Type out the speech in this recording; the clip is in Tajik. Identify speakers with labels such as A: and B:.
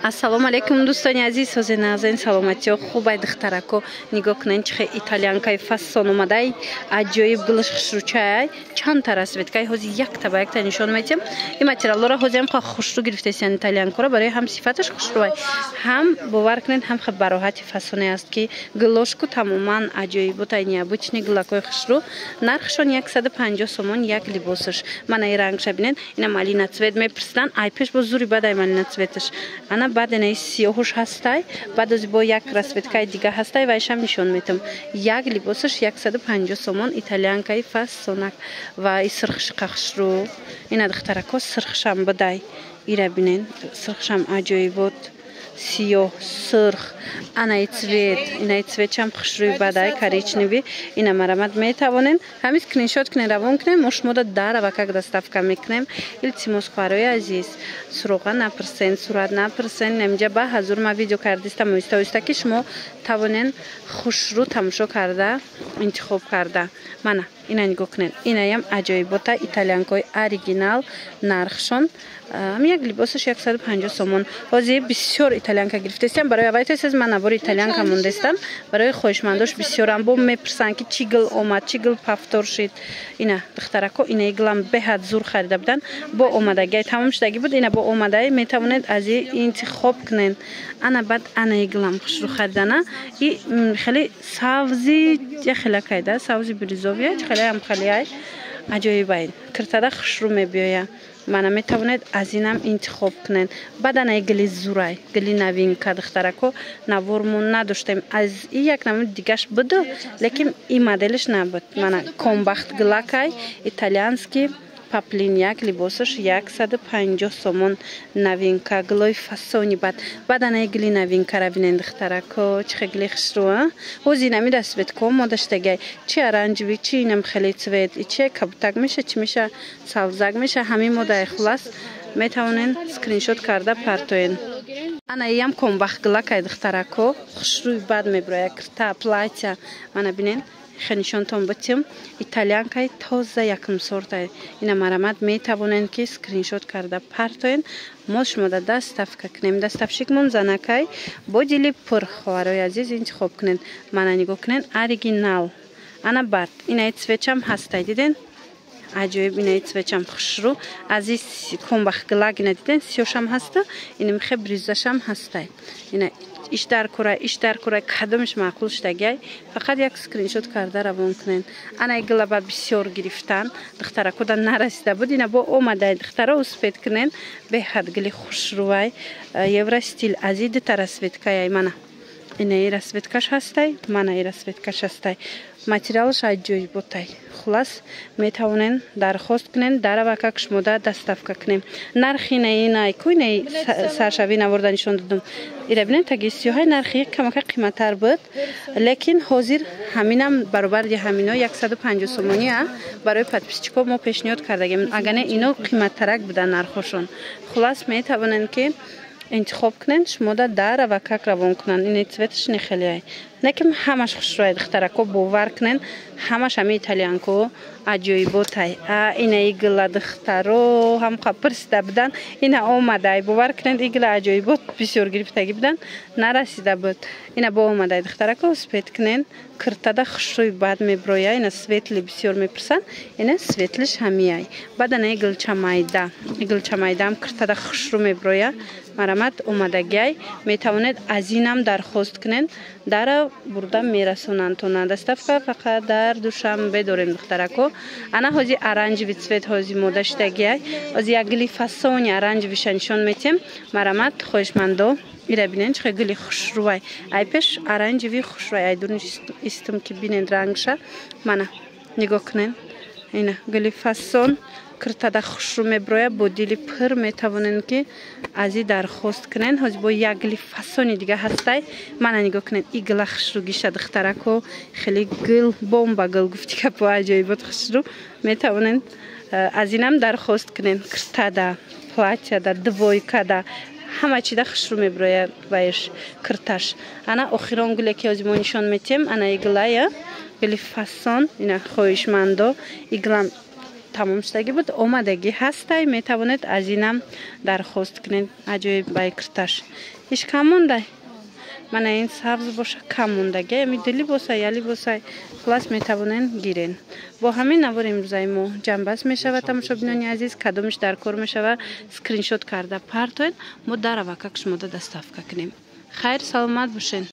A: Ассалому алейкум дӯстони азиз, ҳозир назарин саломатиё хубай духтарако нигоҳ кунен чихе итальянкаи фасон омадай аҷоиб гулаш хушрӯчай чанд та расветкаи ҳозир якта ба якта нишон метем. Ин материаллора ҳозирам ха хушрӯ гирифтесиян итальянкора барои ҳам сифаташ хушрӯай ҳам бовар кунен ҳам ха бароҳати фасоне аст ки гулошку тамоман аҷоиботай необычни гулакои хушрӯ. Нархшон 150 сомон як либосаш. Мана ин рангша бинен ина малина цвет мепирсидан ай пеш бо зури бадай малина цветаш. Ана баъд ин сиёҳуш ҳастай баъд аз бо як расветкаи дига ҳастай вайшам нишон метам. Як либосаш 150 сомон итальянкаи фасонак ва и сирхшиқа хушрӯ. Ина духтарако сирхшам бадай ира бинен сирхшам аҷоибот сиёҳ сирх анаи цвет инаи цветшам хушрӯи бадай коричневӣ ина марамад метавонен ҳами скриншот кунен равон кунем мо шумода дарава как доставка мекунем илтимос барои азиз суроға напирсен сурат напирсен намҷа ба ҳазур ма видео кардистам оҳиста оҳиста ки шумо тавонен хушрӯ тамошо карда интихоб карда. Мана ина нигоҳ кунен инаям аҷоибота итальянкои оригинал нархшон як либосаш 150 сомон. ҳозир бисёр итальянка гирифтесам барои авайтесез ман навори итальянка мондестам барои хоҳишмандош бисёрам бо мепирсанд ки чӣ гул омад чӣ гул пафтор шид. Ина духтарако инаи гулам беҳад зур харида будан бо омадагиай тамом шудагӣ буд ина бо омадаи метавонед аз ин интихоб кунен. Ана баъд анаи гулам хушрӯ харидана и хеле савзи яхелакайда савзи биризовия хеле ам халиай аҷоибай киртада хушрӯ мебиёя. Мана метавонед аз инам интихоб кунен. Баъд анаи гули зурай гули навинка духтарако навормон надоштем аз и як намуди дигаш буду лекин и моделиш набуд. Мана комбахт гулакай итальянский паплин як либосаш 150 сомон навинка гулои фасони баъд анаи гули навинкара бинен духтарако чихе гули хушрӯ ҳозир инами расветко мо даштагай чи оранҷеви чи инам хеле цвет и чи кабутак меша чи меша савзак меша ҳамин модаи хулас метавонен скриншот карда партоен. Анаиам комбахт гулакай духтарако хушрӯи бад мебироя кирта платья мана бинен хенишонтон бутим итальянкаи тоза якум сортай ина марамад метавонен ки скриншот карда партоен мо шумода доставка кунем. Доставщикмон занакай бо дили пур ховарои азиз интихоб кунен. Мана нигоҳ кунен оригинал ана бад инаи цветчам ҳастай диден аҷоиб инаи цветчам хушрӯ ази комбахт гулак ина диден сиёшам ҳаста ина михе бризашам ҳастай ина иш дар курай кадомиш маъқул шудагиай фақат як скриншот карда равон кунен. Анаи гула ба бисёр гирифтан духтаракода нарасида буд ина бо омадай духтара успед кунен беҳад гули хушрӯай евростил ази дута расветкаяй мана инаи расветкаш ҳастай мана и расветкаш ҳастай материалаш аҷоиботай хулас метавонен дархост кунен дарава как шумода доставка кунем. Нархи инаи ку инаи саршави наворда нишон додум ира бинен таги сиёҳай нархи камака қиматтар буд лекин ҳозир ҳаминам баробари ҳамино 150 сомония барои подписчико мо пешниҳод кардагем агане ино қиматтарак буда нархошон хулас метавонен ки интихоб кунен шумода дарава как равон кунан ини цветаш нехелиай неким ҳамаш хушрӯай духтарако бовар кунен ҳамаш ҳами итальянко аҷоиботай инаи гула духтаро ҳам қапирсида будан ина омадай бовар кунен и гула аҷоибот бисёр гирифтагӣ будан нарасида буд ина бо омадай духтарако успед кунен киртада хушрӯи бад мебироя ина светли бисёр мепирсан ина светлиш ҳамияй баъд анаи гулчамайдаам киртада хушрӯ мебироя марамад омадагиай метавонед аз инам дархост кунен дара бурда мерасонанд то на доставка фақат дар душанбе дорем духтарако ана ҳозир оранҷеви цвет ҳозир мо даштагиай ҳозир як гули фасони оранҷевиша нишон метем марамад хоҳишмандо ира бинен чихе гули хушрӯай ай пеш оранҷеви хушрӯай ай дурниш истим ки бинен рангша мана нигоҳ кунен ина гули фасон киртада хушрӯ мебироя бо дили пур метавонен ки аз и дархост кунен ҳозир бо як гули фасони дига ҳастай мана нигоҳ кунен и гула хушрӯ гиша духтарако хеле гул бомба гул гуфтика бо аҷоибот хушрӯ метавонен аз инам дархост кунен киртада платьяда двойкада ҳама чида хушрӯ мебироя вайш кирташ ана охирон гуле ки ҳозир мо нишон метем анаи гулая гули фасон ина хоҳишмандо и гулам тамом шудагӣ буд. омадагӣ ҳастай, метавонед аз инам дархост кунед. аҷоиб байкрташ иш кам мондай. Мана ин сабз боша кам мондаги, ами дили босай, яли босай. Хулас метавонен гирен. Бо ҳамин навор имрӯзаи мо ҷанбаст мешава. Тамошобинони азиз, кадомиш дар кор мешава, скриншот карда партоед. Мо дар авакак шумо доставка кунем. Хайр, саломат бошед.